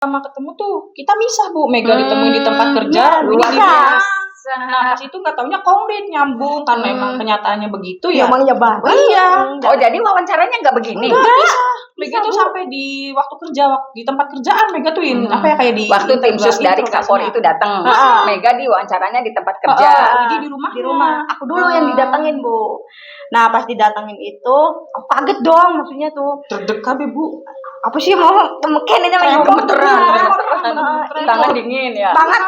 Sama ketemu tuh kita misah Bu, Mega ditemuin di tempat kerja, luar Widi di biasa. mes. Nah pas itu nggak taunya konkret nyambung karena emang kenyataannya begitu ya. Emang ya Bang. Iya. Oh jadi wawancaranya nggak begini? Enggak bisa. Mega tuh sampai di waktu kerja, di tempat kerjaan Mega tuh apa ya kayak di Waktu tim sus dari Kapolri itu datang, Mega diwawancaranya di tempat kerja. Widi di rumah. Di rumah. Aku dulu yang didatengin Bu. Nah pas didatengin itu, aku kaget dong maksudnya tuh. Deg-degan Bu. Apa sih mau meken ini lagi Gemeteran. Tangan dingin ya. Banget.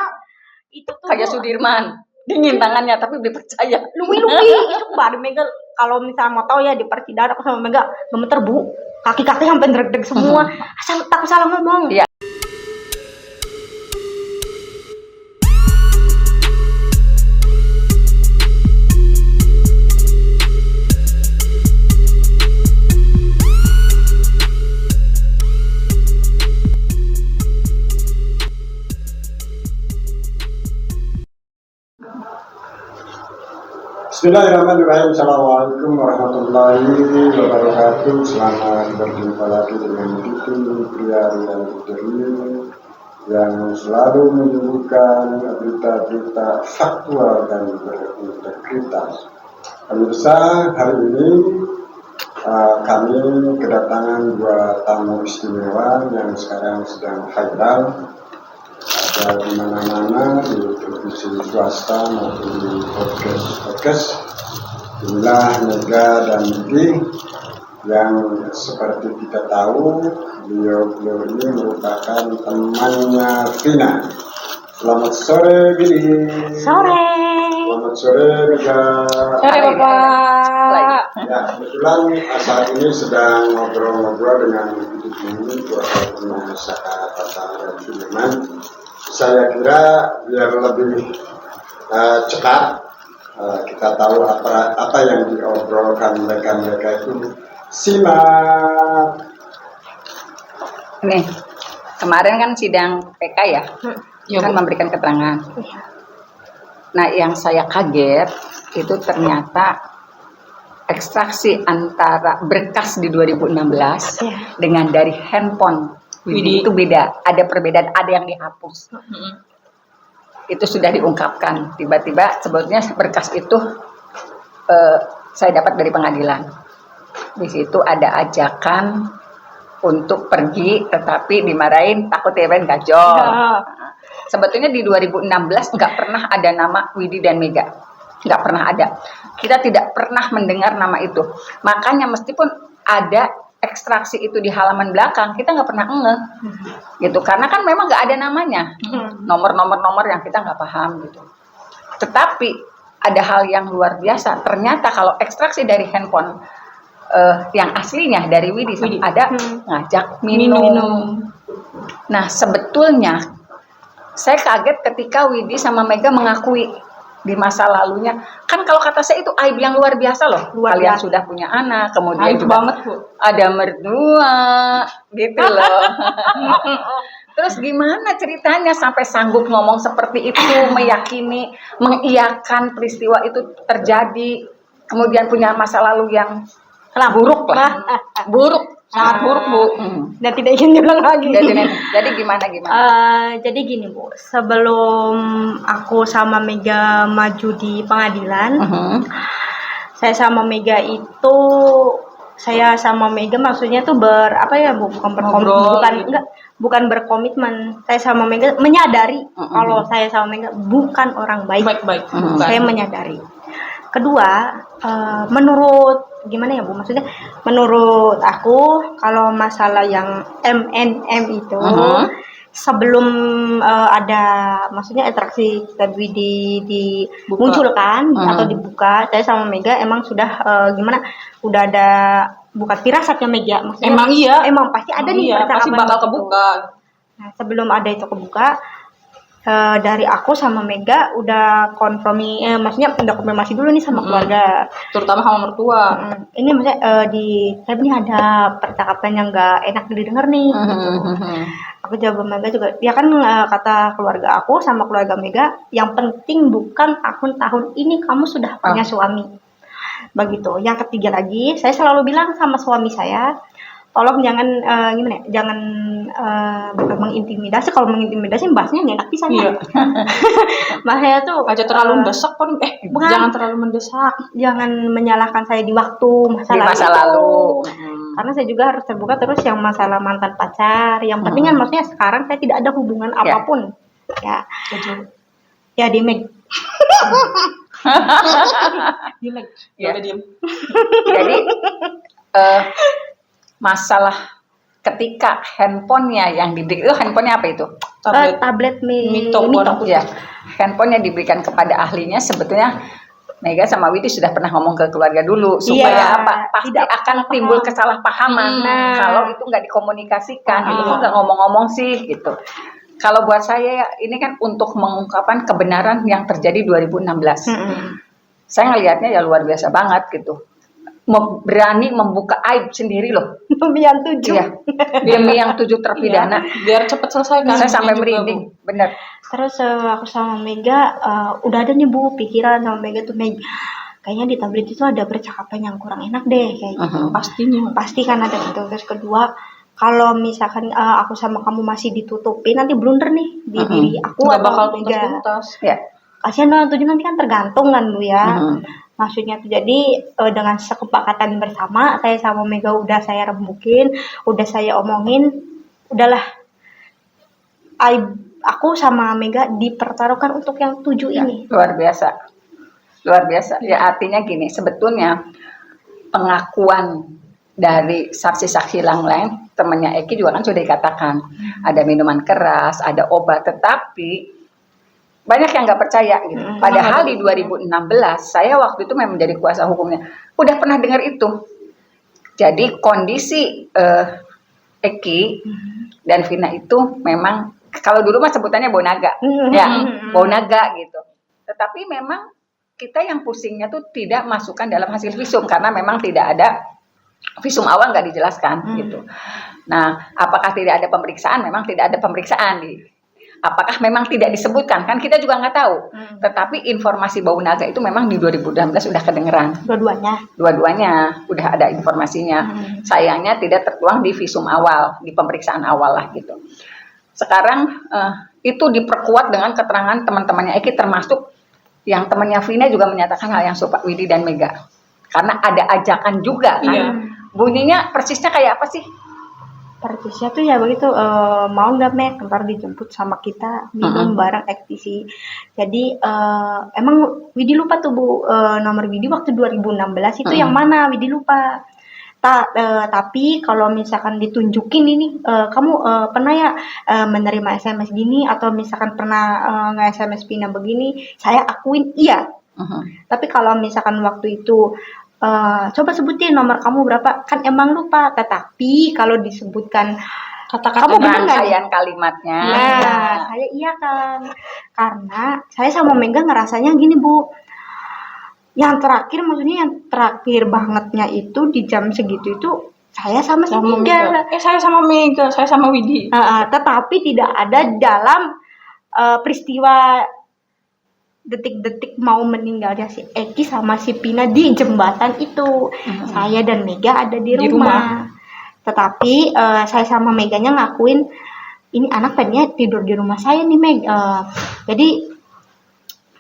Itu tuh Kayak Sudirman. Dingin tangannya tapi dipercaya. Luwi-luwi itu baru Mega kalau misalnya mau tahu ya di persidangan aku sama Mega gemeter Bu. Kaki-kaki sampai deg-deg semua. Asal takut salah ngomong. Iya. Bismillahirrahmanirrahim. Assalamualaikum warahmatullahi wabarakatuh. Selamat berjumpa lagi dengan Titi Pria yang Putri yang selalu menyuguhkan berita-berita faktual dan berintegritas. Pemirsa, hari ini kami kedatangan dua tamu istimewa yang sekarang sedang viral. Ada di mana-mana di televisi swasta maupun di podcast. Inilah Mega dan Widi yang seperti kita tahu beliau ini merupakan temannya Vina. Selamat sore Widi. Sore. Selamat sore Mega. Sore Bapak. Ya, kebetulan saat ini sedang ngobrol-ngobrol dengan Widi ini kuasa pengusaha Tata dan Sudirman. Saya kira biar lebih cepat kita tahu apa yang diobrolkan mereka itu. Simak. Nih, kemarin kan sidang PK ya, kan memberikan keterangan. Nah, yang saya kaget itu ternyata ekstraksi antara berkas di 2016 dengan dari handphone Widi itu beda, ada perbedaan, ada yang dihapus. Itu sudah diungkapkan. Tiba-tiba sebetulnya berkas itu saya dapat dari pengadilan. Di situ ada ajakan untuk pergi, tetapi dimarahin takut event gajol. Sebetulnya di 2016 nggak pernah ada nama Widi dan Mega, nggak pernah ada. Kita tidak pernah mendengar nama itu. Makanya meskipun ada ekstraksi itu di halaman belakang, kita nggak pernah ngeh, gitu. Karena kan memang nggak ada namanya, nomor yang kita nggak paham, gitu. Tetapi ada hal yang luar biasa. Ternyata kalau ekstraksi dari handphone yang aslinya dari Widi ada ngajak minum. Nah sebetulnya saya kaget ketika Widi sama Mega mengakui di masa lalunya, kan kalau kata saya itu aib yang luar biasa loh. Kalian sudah punya anak, kemudian Aib juga banget, Bu. ada mertua, gitu loh. Terus gimana ceritanya sampai sanggup ngomong seperti itu, meyakini, mengiyakan peristiwa itu terjadi, kemudian punya masa lalu yang buruk lah, sangat buruk Bu. Dan tidak ingin diulang lagi. Jadi gimana? Jadi gini Bu, sebelum aku sama Mega maju di pengadilan, saya sama Mega itu, maksudnya tuh bukan berkomitmen. Saya sama Mega menyadari kalau saya sama Mega bukan orang baik. Saya menyadari. Kedua, menurut gimana ya Bu? Maksudnya menurut aku kalau masalah yang MNM itu sebelum ada maksudnya atraksi kita dimunculkan atau dibuka, saya sama Mega emang sudah udah ada bukan firasatnya Mega. Maksudnya emang pasti ada nih percakapan pasti bakal kebuka. Nah, sebelum ada itu kebuka, dari aku sama Mega udah maksudnya udah konfirmasi dulu nih sama keluarga, Terutama sama mertua. ini maksudnya saya ini ada percakapan yang nggak enak didengar nih. Aku jawab Mega juga, ya kan kata keluarga aku sama keluarga Mega, yang penting bukan tahun ini kamu sudah punya suami. Begitu. Yang ketiga lagi, saya selalu bilang sama suami saya, tolong jangan gimana ya, jangan bukan mengintimidasi. Kalau mengintimidasi bahasnya nggak enak pisan ya. Bahasanya tuh aja terlalu mendesak pun bukan. Jangan terlalu mendesak. Jangan menyalahkan saya di waktu Di masa lalu. Karena saya juga harus terbuka terus yang masalah mantan pacar. Yang penting kan maksudnya sekarang saya tidak ada hubungan apapun. Ya. Ya di Meg. Di Meg. Ya udah diem. Jadi masalah ketika handphonenya yang diberikan itu, handphonenya apa itu? Tablet Mito. Ya, handphone yang diberikan kepada ahlinya sebetulnya Mega sama Widi sudah pernah ngomong ke keluarga dulu supaya apa? Pasti tidak akan timbul kesalahpahaman kalau itu nggak dikomunikasikan. Itu kok nggak ngomong-ngomong sih gitu. Kalau buat saya ini kan untuk mengungkapkan kebenaran yang terjadi 2016. Saya ngelihatnya ya luar biasa banget gitu. Berani membuka aib sendiri loh. Demi yang 7. Iya. Demi yang 7 terpidana. Biar cepat selesai kan. Saya sampai merinding, bener. Terus aku sama Mega udah ada nih Bu pikiran sama Mega tuh, Meg, kayaknya di tablet itu ada percakapan yang kurang enak deh kayak gitu. Pastinya. Pasti kan ada gitu. Terus kedua, kalau misalkan aku sama kamu masih ditutupin nanti blunder nih di diri aku Nggak atau bakal Mega. tuntas. Ya. Kasihan dong, tujuh nanti kan tergantung kan Bu ya. Maksudnya tuh jadi dengan kesepakatan bersama saya sama Mega udah saya rembukin, udah saya omongin, udahlah aku sama Mega dipertaruhkan untuk yang 7 ini. Luar biasa. Luar biasa. Ya artinya gini, sebetulnya pengakuan dari saksi-saksi yang lain, temannya Eki juga kan sudah dikatakan ada minuman keras, ada obat, tetapi banyak yang nggak percaya gitu. Padahal di 2016 saya waktu itu memang menjadi kuasa hukumnya, udah pernah dengar itu. Jadi kondisi Eki dan Vina itu memang kalau dulu mah sebutannya bau naga, ya bau naga gitu. Tetapi memang kita yang pusingnya tuh tidak masukkan dalam hasil visum karena memang tidak ada visum awal, nggak dijelaskan gitu. Nah, apakah tidak ada pemeriksaan? Memang tidak ada pemeriksaan apakah memang tidak disebutkan? Kan kita juga nggak tahu. Tetapi informasi bau naga itu memang di 2016 sudah kedengeran. Dua-duanya udah ada informasinya. Sayangnya tidak tertuang di visum awal, di pemeriksaan awal lah gitu. Sekarang itu diperkuat dengan keterangan teman-temannya Eki, termasuk yang temannya Vina juga menyatakan hal yang serupa, Widi dan Mega. Karena ada ajakan juga kan. Bunyinya persisnya kayak apa sih? Persisnya tuh ya begitu, mau nggak Meg, ntar dijemput sama kita minum bareng ektisi. Jadi emang Widi lupa tuh Bu, nomor Widi waktu 2016 itu yang mana Widi lupa. Tapi kalau misalkan ditunjukin ini, kamu pernah ya menerima SMS gini atau misalkan pernah nge-SMS Vina begini, saya akuin iya. Tapi kalau misalkan waktu itu coba sebutin nomor kamu berapa, kan emang lupa. Tetapi kalau disebutkan kata-kata kamu benar nggak kalimatnya, saya iya kan, karena saya sama Mega ngerasanya gini Bu, yang terakhir maksudnya yang terakhir bangetnya itu di jam segitu itu saya sama si Mega. Saya sama Mega, saya sama Widi. Tetapi tidak ada dalam peristiwa detik-detik mau meninggalnya si Eki sama si Pina di jembatan itu. Saya dan Mega ada di rumah. Tetapi saya sama Meganya ngakuin ini anak tadinya tidur di rumah saya nih Meg.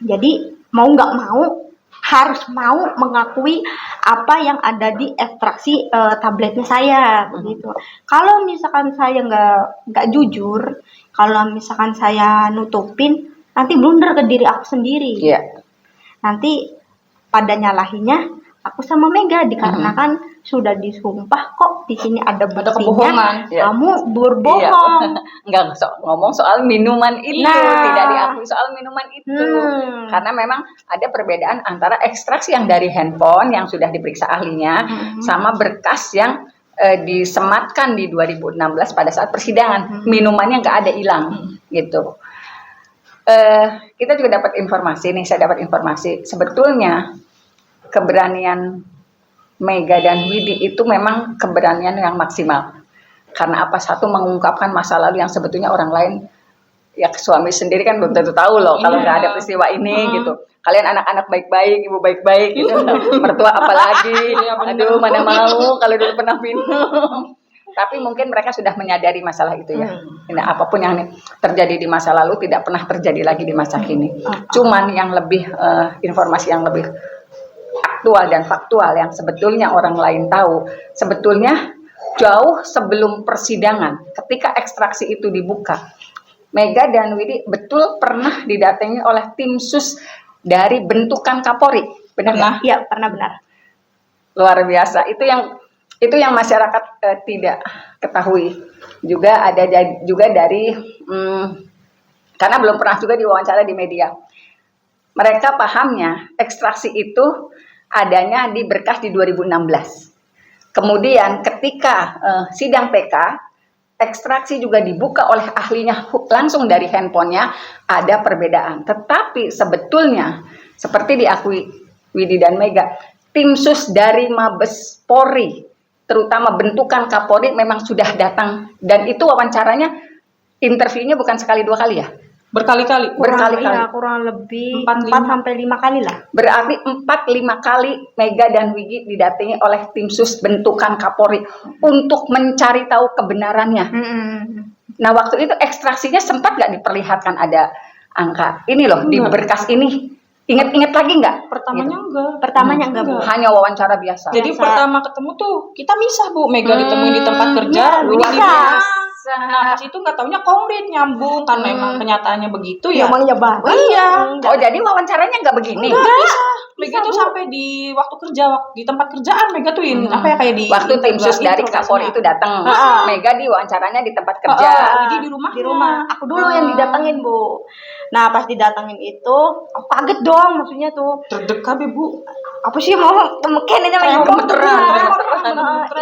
Jadi mau nggak mau harus mau mengakui apa yang ada di ekstraksi tabletnya saya begitu. Kalau misalkan saya nggak jujur, kalau misalkan saya nutupin, nanti blunder ke diri aku sendiri. Nanti pada nyalahinya aku sama Mega dikarenakan sudah disumpah kok di sini ada buktinya. Kamu berbohong. Enggak ngomong soal minuman itu, tidak diakui soal minuman itu. Karena memang ada perbedaan antara ekstraksi yang dari handphone yang sudah diperiksa ahlinya sama berkas yang disematkan di 2016 pada saat persidangan. Minumannya nggak ada hilang gitu. Kita juga dapat informasi nih, saya dapat informasi sebetulnya keberanian Mega dan Widi itu memang keberanian yang maksimal. Karena apa? Satu, mengungkapkan masa lalu yang sebetulnya orang lain, ya suami sendiri kan belum tentu tahu loh kalau nggak ada peristiwa ini gitu. Kalian anak-anak baik-baik, ibu baik-baik gitu. Mertua apalagi, aduh mana mau kalau dulu pernah minum. Tapi mungkin mereka sudah menyadari masalah itu ya. Nah, apapun yang terjadi di masa lalu tidak pernah terjadi lagi di masa kini. Cuman yang lebih informasi yang lebih aktual dan faktual yang sebetulnya orang lain tahu, sebetulnya jauh sebelum persidangan, ketika ekstraksi itu dibuka, Mega dan Widi betul pernah didatangi oleh tim sus dari bentukan Kapolri, benar nggak? Iya, pernah benar. Luar biasa. Itu yang masyarakat tidak ketahui. Juga ada juga dari karena belum pernah juga diwawancara di media. Mereka pahamnya ekstraksi itu adanya di berkas di 2016. Kemudian ketika sidang PK, ekstraksi juga dibuka oleh ahlinya langsung dari handphonenya, ada perbedaan. Tetapi sebetulnya seperti diakui Widi dan Mega, tim sus dari Mabes Polri, terutama bentukan Kapolri memang sudah datang, dan itu wawancaranya, interviewnya bukan sekali dua kali ya? Berkali-kali. Kurang lebih 4 sampai 5 kali lah. Berarti 4-5 kali Mega dan Widi didatangi oleh tim sus bentukan Kapolri untuk mencari tahu kebenarannya. Nah, waktu itu ekstraksinya sempat nggak diperlihatkan ada angka ini loh di berkas ini. Ingat lagi nggak? Pertamanya enggak. Bu. Hanya wawancara biasa. Jadi pertama ketemu tuh kita misah, Bu. Mega ditemuin di tempat kerja, Widi di biasa. Nah, pas itu nggak taunya konkret nyambung karena emang kenyataannya begitu ya. Emangnya banget. Iya. Oh, jadi wawancaranya nggak begini? Enggak bisa. Mega tuh sampai di waktu kerja, di tempat kerjaan Mega tuh apa ya kayak di waktu tim sus dari Kapolri itu datang, Mega wawancaranya di tempat kerja. Widi di rumah. Aku dulu yang didatengin, Bu. Nah, pas didatengin itu, aku kaget dong, maksudnya tuh. Deg-degan, Bu. Apa sih mau meken aja lagi gemeteran.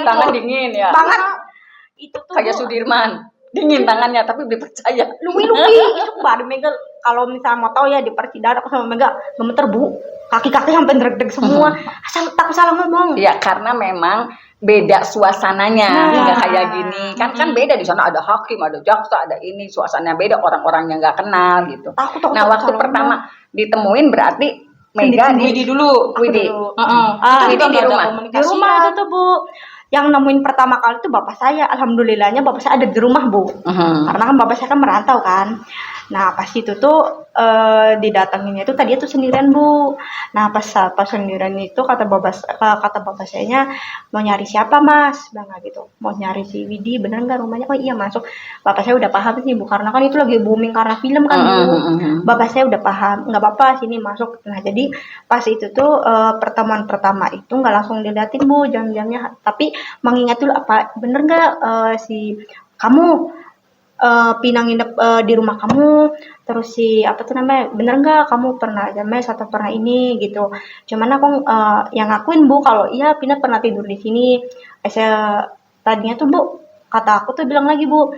Tangan dingin ya. Banget. Itu tuh kayak Sudirman. Dingin tangannya tapi dipercaya. Luwi-luwi itu baru Mega kalau misalnya mau tahu ya di persidangan aku sama Mega gemeter, Bu. Kaki-kaki sampai deg-deg semua. Asal takut salah ngomong. Ya karena memang beda suasananya, nggak kayak gini. Kan beda di sana ada hakim, ada jaksa, ada ini, suasananya beda, orang-orangnya nggak kenal gitu. Nah, waktu pertama ditemuin berarti Mega Widi dulu. Widi. Widi di rumah. Di rumah itu tuh, Bu. Yang nemuin pertama kali itu bapak saya. Alhamdulillahnya bapak saya ada di rumah, Bu. Karena kan bapak saya kan merantau kan. Nah, pas itu tuh didatanginnya itu tadi itu sendirian, Bu. Nah, pas sendirian itu kata bapak sayanya, mau nyari siapa, Mas? Bilang gitu. Mau nyari si Widi, bener nggak rumahnya? Oh iya, masuk. Bapak saya udah paham sih, Bu, karena kan itu lagi booming karena film kan, Bu. Bapak saya udah paham, nggak apa-apa sini masuk. Nah, jadi pas itu tuh pertemuan pertama itu nggak langsung diliatin, Bu, jam-jamnya, tapi mengingat dulu apa bener nggak si kamu pinang nginep di rumah kamu, terus si apa tuh namanya, bener nggak kamu pernah james atau pernah ini gitu. Cuman aku yang ngakuin, Bu, kalau iya Pina pernah tidur di sini. Tadinya tuh, Bu, kata aku tuh bilang lagi, Bu,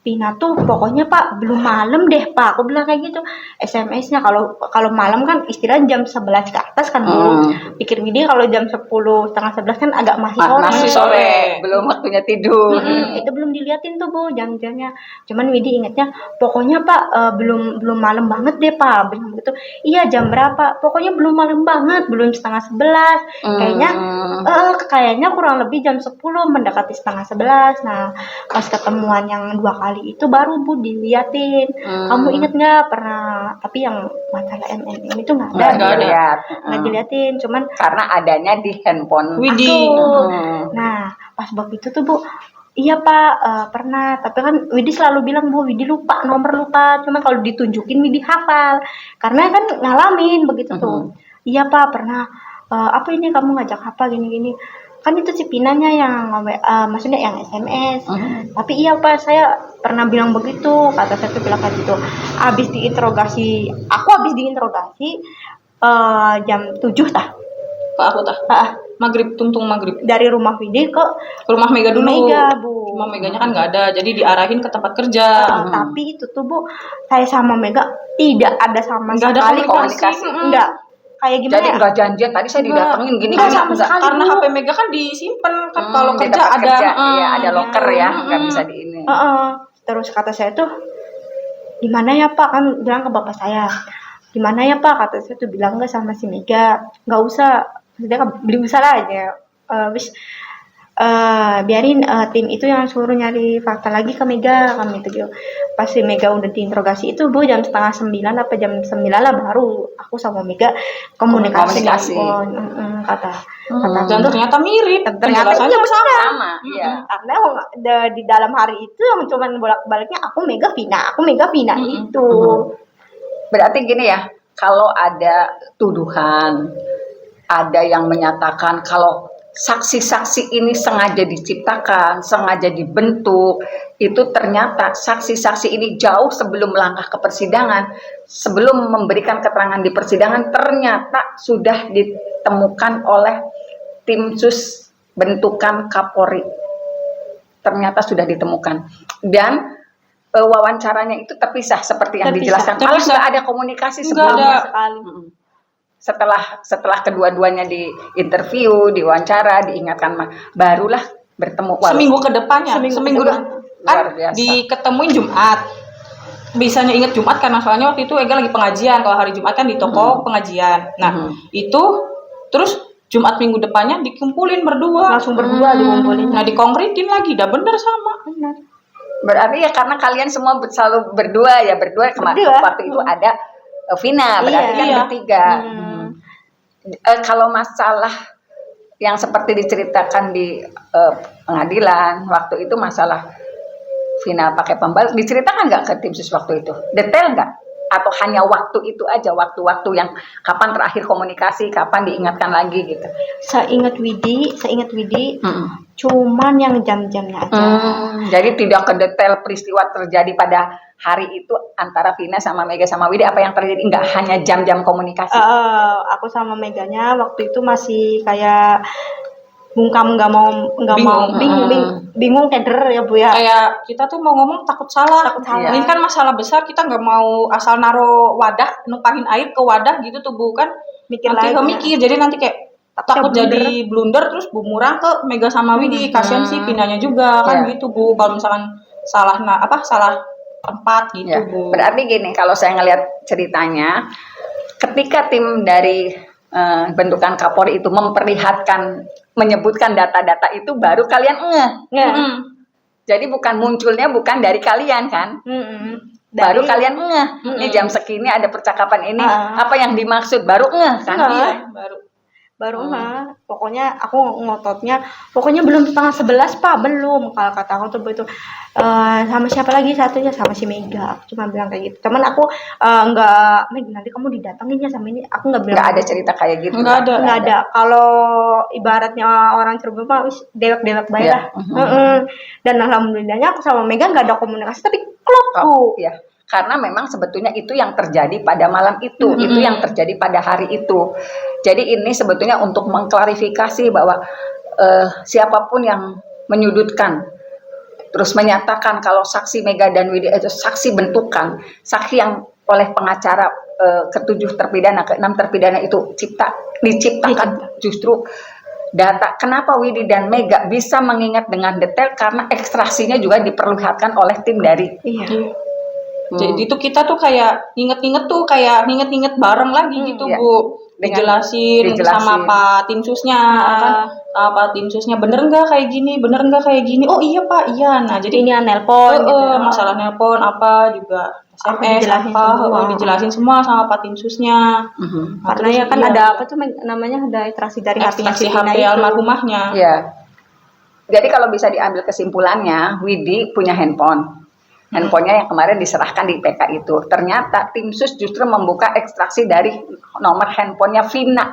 Pina tuh pokoknya Pak belum malam deh Pak, aku bilang kayak gitu. SMS-nya kalau malam kan istilahnya jam 11 ke atas kan, Bu. Pikir Widi kalau jam 10 setengah 11 kan agak masih sore, belum waktunya tidur. Itu belum diliatin tuh, Bu, jam-jamnya. Cuman Widi ingatnya pokoknya Pak belum malam banget deh Pak, bilang gitu. Iya, jam berapa? Pokoknya belum malam banget, belum setengah 11. Kayaknya kurang lebih jam 10 mendekati setengah 11. Nah, pas ketemuan yang 2 kali itu baru, Bu, diliatin. Kamu inget nggak pernah? Tapi yang masalah MNM itu nggak ada. Nggak diliatin, cuman karena adanya di handphone Widi. Nah, pas begitu tuh, Bu, iya Pak, pernah. Tapi kan Widi selalu bilang, Bu, Widi lupa, nomor lupa. Cuman kalau ditunjukin Widi hafal. Karena kan ngalamin begitu tuh. Iya Pak, pernah. Apa ini kamu ngajak apa gini-gini? Kan itu si Pinanya yang maksudnya yang SMS. Tapi iya Pak, saya pernah bilang begitu, kata saya tuh bilang kayak gitu. Habis diinterogasi jam 7 tah. Pak aku tah. Maghrib, tungtung maghrib. Dari rumah Widi ke rumah Mega dulu. Mega, Bu. Rumah Meganya kan nggak ada, jadi diarahin ke tempat kerja. Tapi itu tuh, Bu, saya sama Mega tidak ada sama sekali komunikasi. Enggak. Kayak gimana? Jadi nggak janjian, tadi saya didatengin gini sama sekali, karena Bu. HP Mega kan disimpan kan kalau kerja ada ada locker ya, nggak bisa di ini. Terus kata saya tuh, gimana ya Pak, kan bilang ke bapak saya, gimana ya Pak, kata saya tuh bilang nggak sama si Mega, nggak usah, maksudnya beli usah aja. biarin tim itu yang suruh nyari fakta lagi ke Mega kami itu gitu. Pas si Mega udah diinterogasi itu Bu jam setengah 9 apa jam 9 lah baru aku sama Mega komunikasi. Kata dan ternyata mirip, ternyata penjelasannya sama. Iya. Karena di dalam hari itu yang cuman bolak-baliknya aku Mega Vina itu. Berarti gini ya, kalau ada tuduhan, ada yang menyatakan kalau saksi-saksi ini sengaja diciptakan, sengaja dibentuk, itu ternyata saksi-saksi ini jauh sebelum melangkah ke persidangan, sebelum memberikan keterangan di persidangan, ternyata sudah ditemukan oleh tim sus bentukan Kapolri. Ternyata sudah ditemukan. Dan wawancaranya itu terpisah seperti yang dijelaskan. Malah nggak ada komunikasi sebelumnya sekali. Setelah kedua-duanya di interview, diwawancara, diingatkan, barulah bertemu. Seminggu ke depannya, seminggu kan diketemuin Jumat. Bisanya ingat Jumat karena soalnya waktu itu Ega lagi pengajian. Kalau hari Jumat kan di toko pengajian. Nah, itu terus Jumat minggu depannya dikumpulin berdua. Langsung berdua dikumpulin. Nah, dikongritin lagi, dah bener sama. Benar. Berarti ya karena kalian semua selalu berdua kemarin waktu itu ada Vina, berarti kan bertiga. Kalau masalah yang seperti diceritakan di pengadilan waktu itu, masalah Vina pakai pembalut, diceritakan nggak ke tim sus waktu itu? Detail nggak? Atau hanya waktu itu aja, waktu-waktu yang kapan terakhir komunikasi, kapan diingatkan lagi gitu? Seingat Widi, cuman yang jam-jamnya aja. Jadi tidak ke detail peristiwa terjadi pada hari itu antara Vina sama Mega sama Widi, apa yang terjadi, enggak hanya jam-jam komunikasi. Aku sama Meganya waktu itu masih kayak bungkam, bingung keder ya Bu ya. Kayak kita tuh mau ngomong takut salah. Iya. Ini kan masalah besar, kita nggak mau asal naro wadah, numpahin air ke wadah gitu tuh Bu kan. Mikir, jadi nanti kayak takut jadi blunder terus bumerang ke Mega sama Widi. Kasian sih Vinanya juga kan gitu Bu. Kalau misalkan salah tempat gitu Bu. Berarti gini, kalau saya ngelihat ceritanya, ketika tim dari bentukan Kapolri itu menyebutkan data-data itu, baru kalian Jadi munculnya bukan dari kalian kan? Baru kalian ini jam segini ada percakapan ini, apa yang dimaksud, baru kan? Iya, baru pokoknya aku ngototnya, pokoknya belum setengah 11 Pak, belum. Kalau kata aku tuh itu sama siapa lagi satunya, sama si Mega. Aku cuma bilang kayak gitu. Cuman aku enggak, Meg nanti kamu didatengin ya sama ini. Aku enggak bilang. Enggak ada cerita kayak gitu. Enggak ada. Kalau ibaratnya orang Cirebon mah wis dewek-dewek bae lah. Dan alhamdulillahnya aku sama Mega enggak ada komunikasi, tapi klop Bu. Iya. Karena memang sebetulnya itu yang terjadi pada malam itu, itu yang terjadi pada hari itu. Jadi ini sebetulnya untuk mengklarifikasi bahwa siapapun yang menyudutkan, terus menyatakan kalau saksi Mega dan Widi itu saksi bentukan, saksi yang oleh pengacara ke-7 terpidana, ke-6 terpidana itu diciptakan justru data. Kenapa Widi dan Mega bisa mengingat dengan detail? Karena ekstraksinya juga diperlihatkan oleh tim dari. Jadi itu kita tuh kayak nginget bareng lagi gitu Bu. Dijelasin sama Pak tim susnya kan, Pak tim susnya bener nggak kayak gini, oh iya Pak, iya. Nah jadi ini nelpon gitu. Masalah nelpon apa juga SMS dijelasin semua sama Pak tim susnya. Karena ya kan ada apa tuh namanya, ada ekstraksi dari HP almarhumahnya. Iya. Jadi kalau bisa diambil kesimpulannya, Widi punya handphonenya yang kemarin diserahkan di PK itu. Ternyata tim sus justru membuka ekstraksi dari nomor handphonenya Vina.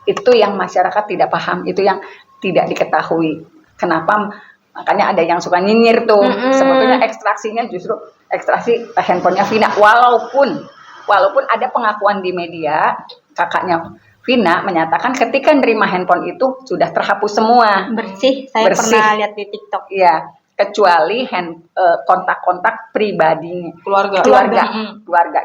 Itu yang masyarakat tidak paham, itu yang tidak diketahui. Kenapa? Makanya ada yang suka nyinyir tuh. Sebetulnya ekstraksinya justru ekstraksi handphonenya Vina. Walaupun ada pengakuan di media, kakaknya Vina menyatakan ketika nerima handphone itu sudah terhapus semua. Bersih. Pernah lihat di TikTok. Iya. Kecuali kontak-kontak pribadinya, keluarga,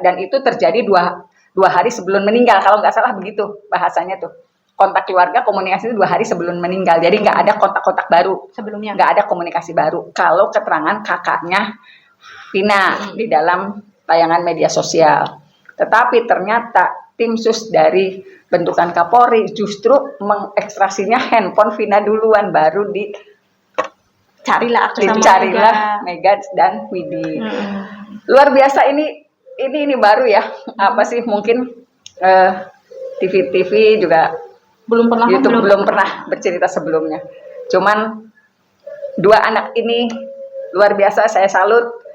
dan itu terjadi dua hari sebelum meninggal, kalau nggak salah begitu bahasanya tuh. Kontak keluarga komunikasi itu 2 hari sebelum meninggal, jadi nggak ada kontak-kontak baru sebelumnya, nggak ada komunikasi baru. Kalau keterangan kakaknya Vina di dalam tayangan media sosial, tetapi ternyata tim sus dari bentukan Kapolri justru mengekstraksinya handphone Vina duluan, baru Carilah aku sama dicarilah Mega dan Widi. Luar biasa ini baru ya. Apa sih, mungkin TV juga Belum pernah, YouTube belum pernah bercerita sebelumnya. Cuman dua anak ini luar biasa, saya salut.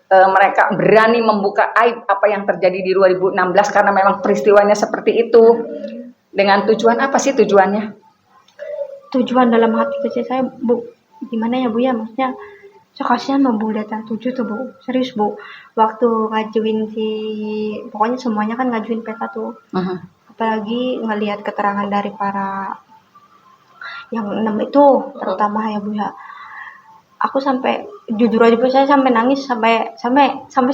Mereka berani membuka aib apa yang terjadi di 2016 karena memang peristiwanya seperti itu. Dengan tujuan apa sih tujuannya? Tujuan dalam hati kecil saya, Bu, gimana ya Bu ya, maksudnya kasihan loh Bu, data 7 tuh Bu, serius Bu, waktu ngajuin pokoknya semuanya kan ngajuin peta tuh. Apalagi ngelihat keterangan dari para yang 6 itu terutama ya Bu ya, aku sampai jujur aja Bu, saya sampai nangis, sampai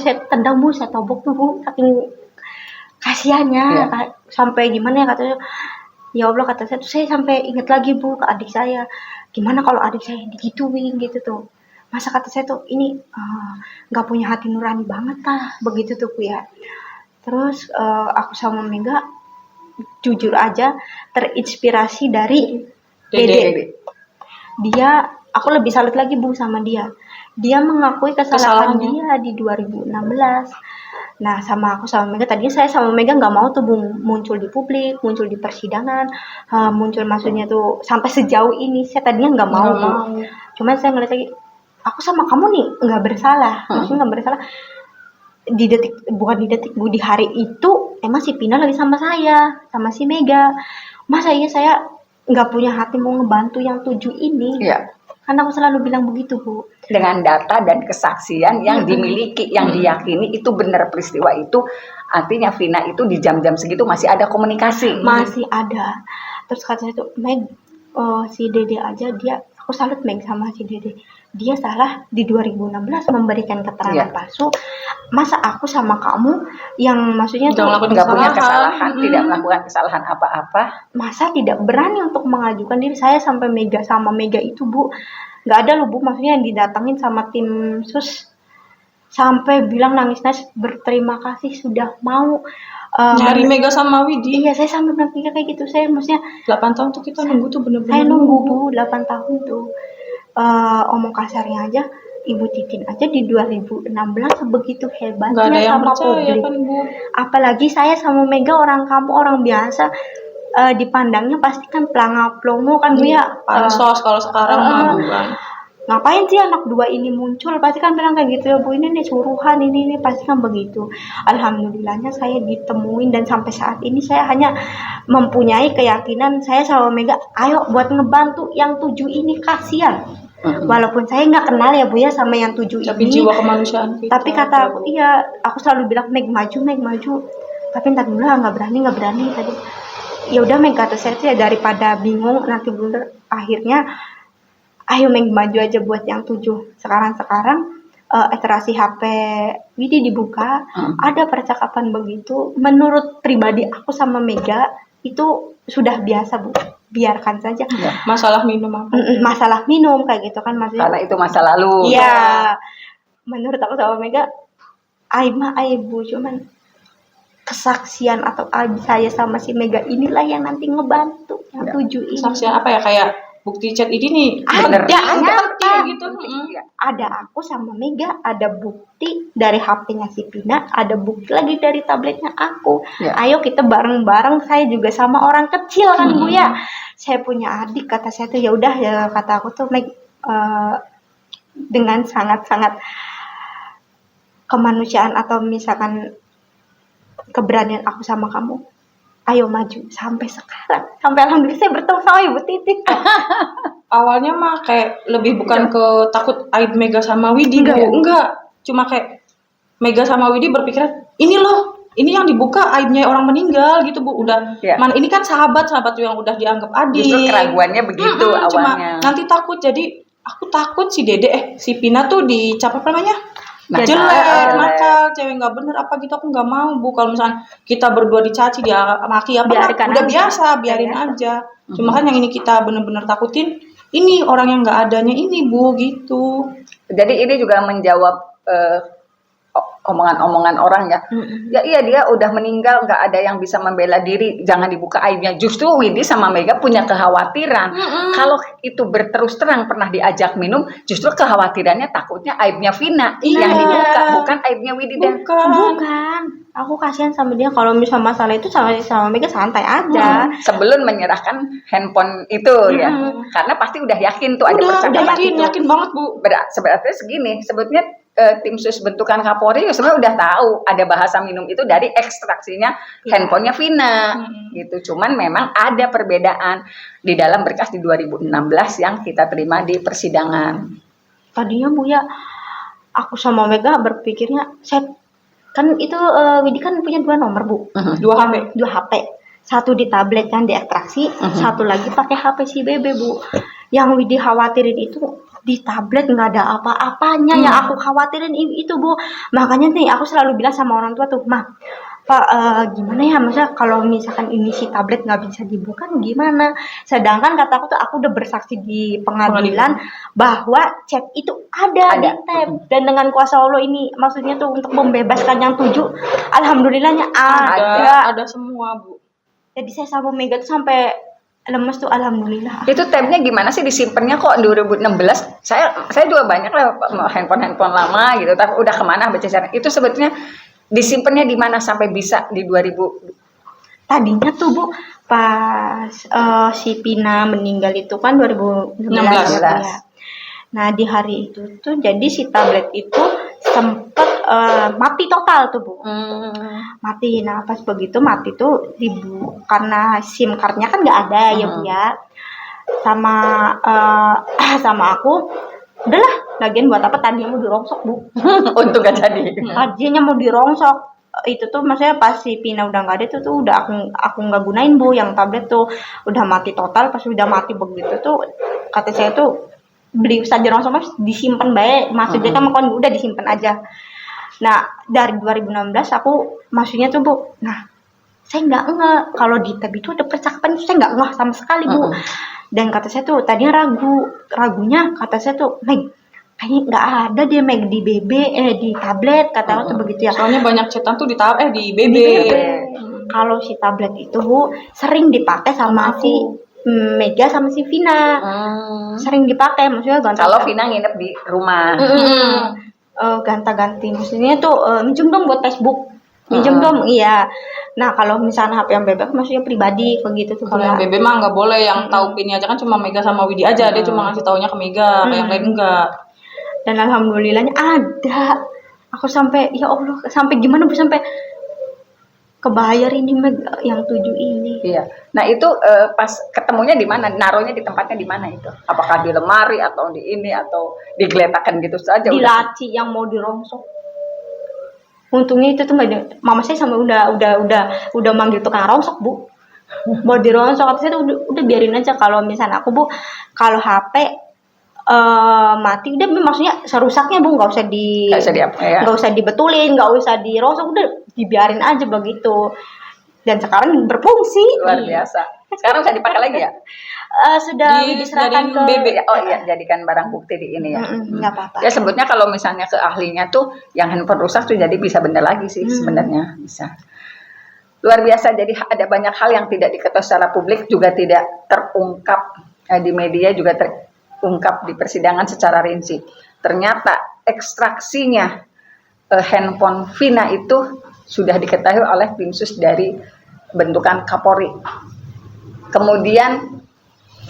saya tendang Bu, saya tobok tuh Bu, saking kasihannya. Sampai gimana ya, katanya ya Allah, kata saya tuh, saya sampai ingat lagi Bu ke adik saya, gimana kalau adik saya digituin gitu tuh, masa kata saya tuh ini nggak punya hati nurani banget lah begitu tuh Bu ya. Terus aku sama Mega jujur aja terinspirasi dari Dede. Aku lebih salut lagi Bu sama dia mengakui kesalahan dia di 2016. Nah, sama aku sama Mega, tadinya saya sama Mega nggak mau tuh Bu muncul di publik, muncul di persidangan, muncul maksudnya tuh sampai sejauh ini, saya tadinya nggak mau Bu. Cuman saya ngeliat lagi, aku sama kamu nih nggak bersalah, maksudnya nggak bersalah. Bukan di detik Bu, di hari itu emang si Pina lagi sama saya, sama si Mega. Masa iya saya nggak punya hati mau ngebantu yang 7 ini? Karena aku selalu bilang begitu Bu. Dengan data dan kesaksian yang dimiliki, yang diyakini itu benar peristiwa itu, artinya Vina itu di jam-jam segitu masih ada komunikasi. Masih ada. Terus kata saya tuh, Meg, si Dede aja aku salut Meg sama si Dede. Dia salah di 2016 memberikan keterangan palsu. Masa aku sama kamu yang maksudnya nggak punya kesalahan, tidak melakukan kesalahan apa-apa, masa tidak berani untuk mengajukan diri? Saya sampai Mega sama Mega itu Bu, nggak ada loh Bu, maksudnya yang didatangin sama tim sus, sampai bilang nangis-nangis berterima kasih sudah mau nyari Mega sama Widi. Iya, saya sampai bilang kayak gitu. Saya maksudnya 8 tahun tuh kita nunggu tuh bener-bener. Saya nunggu Bu 8 tahun tuh. Omong kasarnya aja, Ibu Titin aja di 2016 begitu hebatnya ada yang sama percaya, publik. kan, Bu. Apalagi saya sama Mega orang kampung, orang biasa, dipandangnya pasti kan pelangap-pelongo kan Bu ya. Pansos kalau sekarang mah bukan. Ngapain sih anak 2 ini muncul? Pasti kan bilang kayak gitu ya Bu, ini nih suruhan, ini pasti kan begitu. Alhamdulillahnya saya ditemuin, dan sampai saat ini saya hanya mempunyai keyakinan saya sama Mega, ayo buat ngebantu yang 7 ini, kasihan. Walaupun saya nggak kenal ya Bu ya sama yang 7 ini. Tapi jiwa kemanusiaan kita. Tapi kata aku, iya, aku selalu bilang Meg maju. Tapi entar dulu nggak berani tadi. Ya udah Meg, kata saya tuh ya, daripada bingung nanti blunder, akhirnya ayo Meg maju aja buat yang 7. Sekarang iterasi HP Widi dibuka, ada percakapan begitu. Menurut pribadi aku sama Mega itu sudah biasa Bu, biarkan saja. Masalah minum apa? Masalah minum kayak gitu kan, maksudnya. Karena itu masa lalu. Iya. Menurut aku sama Mega, aib Bu, cuman kesaksian atau aib saya sama si Mega inilah yang nanti ngebantu yang 7 ini. Kesaksian apa ya, kayak bukti chat ini nih, ada gitu. Ada aku sama Mega, ada bukti dari HP-nya si Pina, ada bukti lagi dari tabletnya aku. Ayo kita bareng-bareng, saya juga sama orang kecil kan Bu ya. Saya punya adik, kata saya tuh ya udah ya, kata aku tuh Meg, dengan sangat-sangat kemanusiaan atau misalkan keberanian aku sama kamu, ayo maju. Sampai sekarang, sampai alhamdulillah saya bertemu sama Ibu Titik. Awalnya mah kayak lebih bukan ke takut aib Mega sama Widi, enggak. Cuma kayak Mega sama Widi berpikiran, ini loh, ini yang dibuka aibnya orang meninggal gitu Bu. Udah, mana ini kan sahabat yang udah dianggap adik. Justru keraguannya begitu awalnya. Cuma nanti takut, jadi aku takut si Dede, si Pina tuh dicap apa namanya? Jelek, nakal, cewek nggak bener apa gitu. Aku nggak mau Bu, kalau misalnya kita berdua dicaci, dia maki apa, udah biasa, biarin aja. Cuma kan yang ini kita bener-bener takutin, ini orang yang nggak adanya ini Bu, gitu. Jadi ini juga menjawab omongan-omongan orang ya. Ya iya dia udah meninggal, nggak ada yang bisa membela diri, jangan dibuka aibnya. Justru Widi sama Mega punya kekhawatiran. Kalau itu berterus terang pernah diajak minum, justru kekhawatirannya takutnya aibnya Vina yang dibuka, bukan aibnya Widi dan bukan. Aku kasihan sama dia, kalau misalnya masalah itu sama Mega santai aja. Sebelum menyerahkan handphone itu ya, karena pasti udah yakin tuh ada percakapan itu. Yakin banget Bu. Sebenarnya segini, sebetulnya tim sus bentukan Kapolri sebenarnya udah tahu ada bahasa minum itu dari ekstraksinya handphonenya Vina gitu. Cuman memang ada perbedaan di dalam berkas di 2016 yang kita terima di persidangan. Tadinya Bu ya, aku sama Mega berpikirnya kan itu Widi kan punya 2 nomor Bu, 2 HP, satu di tablet yang diekstraksi, satu lagi pakai HP si Bebe Bu. Yang Widi khawatirin itu di tablet nggak ada apa-apanya, yang aku khawatirin itu Bu. Makanya nih aku selalu bilang sama orang tua tuh, Pak, gimana ya, maksudnya kalau misalkan ini si tablet nggak bisa dibuka gimana? Sedangkan kataku tuh aku udah bersaksi di pengadilan bahwa chat itu ada di tab, dan dengan kuasa Allah ini maksudnya tuh untuk membebaskan yang 7, alhamdulillahnya ada semua Bu. Jadi saya sama Mega tuh sampai lemes tuh, alhamdulillah. Itu tabnya gimana sih disimpannya kok 2016? Saya juga banyak lah handphone lama gitu, tapi udah kemana baca cara itu sebetulnya disimpannya di mana sampai bisa di 2000? Tadinya tuh Bu, pas si Pina meninggal itu kan 2016 ya. Nah di hari itu tuh jadi si tablet itu sempet mati total tuh Bu. Mati. Nah pas begitu mati tuh karena SIM cardnya kan nggak ada ya Bu ya. Sama aku, udahlah, lagian buat apa, tadinya mau dirongsok Bu. Untung gak jadi. Tadinya mau dirongsok. Itu tuh maksudnya pas si Pina udah nggak ada itu tuh udah aku nggak gunain Bu, yang tablet tuh udah mati total. Pas udah mati begitu tuh kata saya tuh beli saja rongsok mas, disimpan baik, maksudnya kan udah disimpan aja. Nah dari 2016 aku maksudnya tuh Bu, nah saya nggak kalau di tab itu ada percakapan itu saya nggak ngeh sama sekali Bu. Dan kata saya tuh tadinya ragunya kata saya tuh, Meg, kayaknya nggak ada dia Meg di di tablet, kata tuh begitu ya. Soalnya banyak chatan tuh di BB. Kalau si tablet itu Bu sering dipakai sama si Mega sama si Vina. Sering dipakai, maksudnya kalau Vina nginep di rumah. Ganta-ganti, maksudnya tuh minjem dong buat Facebook. Minjem dong, iya. Nah kalau misalnya HP yang bebek maksudnya pribadi begitu tuh. Kalau yang BB mah nggak boleh, yang tahu pinnya aja kan cuma Mega sama Widi aja. Dia cuma ngasih taunya ke Mega, kayak yang lain enggak. Dan alhamdulillahnya ada. Aku sampai ya Allah, sampai gimana Bu, sampai kebayar ini Mega yang 7 ini. Iya. Nah itu pas ketemunya di mana? Naruhnya di tempatnya di mana itu? Apakah di lemari atau di ini atau digeletakan gitu saja? Di laci yang mau dirongsok. Untungnya itu tuh nggak ada. Mama saya sampai udah manggil tukang rongsok Bu. Mau dirongsok, kata saya tuh udah biarin aja, kalau misalnya aku Bu, kalau HP mati udah, maksudnya serusaknya Bu nggak usah dibetulin, nggak usah dirongsok, udah dibiarin aja begitu. Dan sekarang berfungsi. Luar biasa. Sekarang bisa dipakai lagi ya? Sudah diserahkan ke BB. Oh iya, jadikan barang bukti di ini ya. Nggak apa-apa. Ya sebutnya kalau misalnya ke ahlinya tuh yang handphone rusak tuh jadi bisa bener lagi sih sebenarnya, bisa. Luar biasa. Jadi ada banyak hal yang tidak diketahui secara publik, juga tidak terungkap di media, juga terungkap di persidangan secara rinci. Ternyata ekstraksinya handphone Vina itu sudah diketahui oleh tim sus dari bentukan Kapolri. Kemudian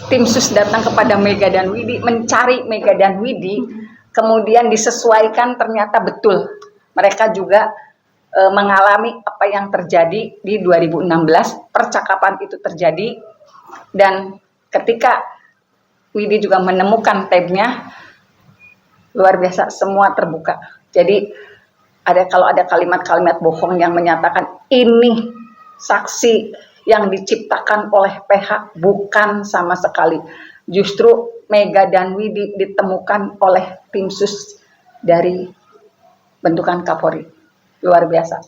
tim sus datang kepada Mega dan Widi, mencari Mega dan Widi, kemudian disesuaikan, ternyata betul mereka juga mengalami apa yang terjadi di 2016, percakapan itu terjadi, dan ketika Widi juga menemukan tabnya, luar biasa, semua terbuka. Jadi kalau ada kalimat-kalimat bohong yang menyatakan ini saksi yang diciptakan oleh PH, bukan sama sekali. Justru Mega dan Widi ditemukan oleh tim sus dari bentukan Kapolri. Luar biasa.